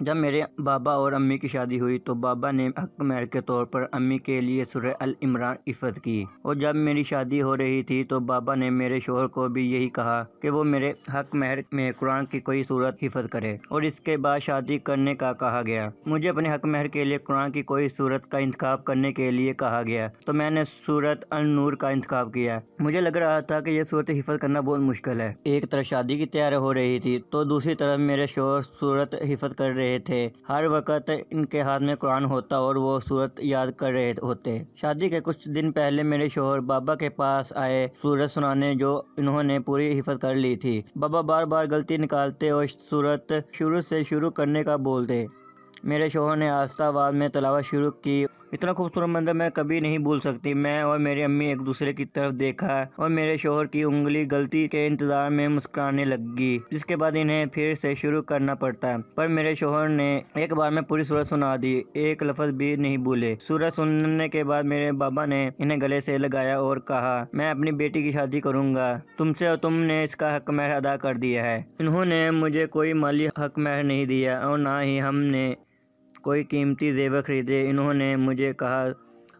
جب میرے بابا اور امی کی شادی ہوئی تو بابا نے حق مہر کے طور پر امی کے لیے سورہ ال عمران حفظ کی، اور جب میری شادی ہو رہی تھی تو بابا نے میرے شوہر کو بھی یہی کہا کہ وہ میرے حق مہر میں قرآن کی کوئی سورت حفظ کرے، اور اس کے بعد شادی کرنے کا کہا گیا۔ مجھے اپنے حق مہر کے لیے قرآن کی کوئی سورت کا انتخاب کرنے کے لیے کہا گیا تو میں نے سورۃ النور کا انتخاب کیا۔ مجھے لگ رہا تھا کہ یہ سورت حفظ کرنا بہت مشکل ہے۔ ایک طرف شادی کی تیاری ہو رہی تھی تو دوسری طرف میرے شوہر سورت حفظ کر رہے تھے۔ ہر وقت ان کے ہاتھ میں قرآن ہوتا اور وہ سورت یاد کر رہے ہوتے۔ شادی کے کچھ دن پہلے میرے شوہر بابا کے پاس آئے سورت سنانے جو انہوں نے پوری حفظ کر لی تھی۔ بابا بار بار غلطی نکالتے اور سورت شروع سے شروع کرنے کا بولتے۔ میرے شوہر نے آہستہ آواز میں تلاوت شروع کی۔ اتنا خوبصورت منظر میں کبھی نہیں بھول سکتی۔ میں اور میری امی ایک دوسرے کی طرف دیکھا اور میرے شوہر کی انگلی غلطی کے انتظار میں مسکرانے لگی، جس کے بعد انہیں پھر سے شروع کرنا پڑتا، پر میرے شوہر نے ایک بار میں پوری سورت سنا دی، ایک لفظ بھی نہیں بھولے۔ سورت سننے کے بعد میرے بابا نے انہیں گلے سے لگایا اور کہا، میں اپنی بیٹی کی شادی کروں گا تم سے اور تم نے اس کا حق مہر ادا کر دیا ہے۔ انہوں نے مجھے کوئی مالی حق مہر نہیں دیا اور نہ ہی ہم نے کوئی قیمتی زیور خریدے۔ انہوں نے مجھے کہا،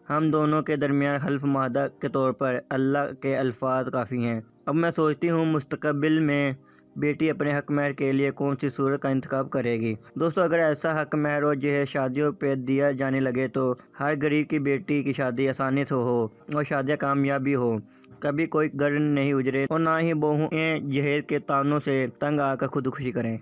ہم دونوں کے درمیان حلف معاہدہ کے طور پر اللہ کے الفاظ کافی ہیں۔ اب میں سوچتی ہوں مستقبل میں بیٹی اپنے حق مہر کے لیے کون سی صورت کا انتخاب کرے گی۔ دوستو، اگر ایسا حق مہر اور جہیز شادیوں پہ دیا جانے لگے تو ہر غریب کی بیٹی کی شادی آسانی سے ہو اور شادیاں کامیاب بھی ہو، کبھی کوئی گھر نہیں اجڑے اور نہ ہی بہوئیں جہیز کے تانوں سے تنگ آ کر خودکشی کریں۔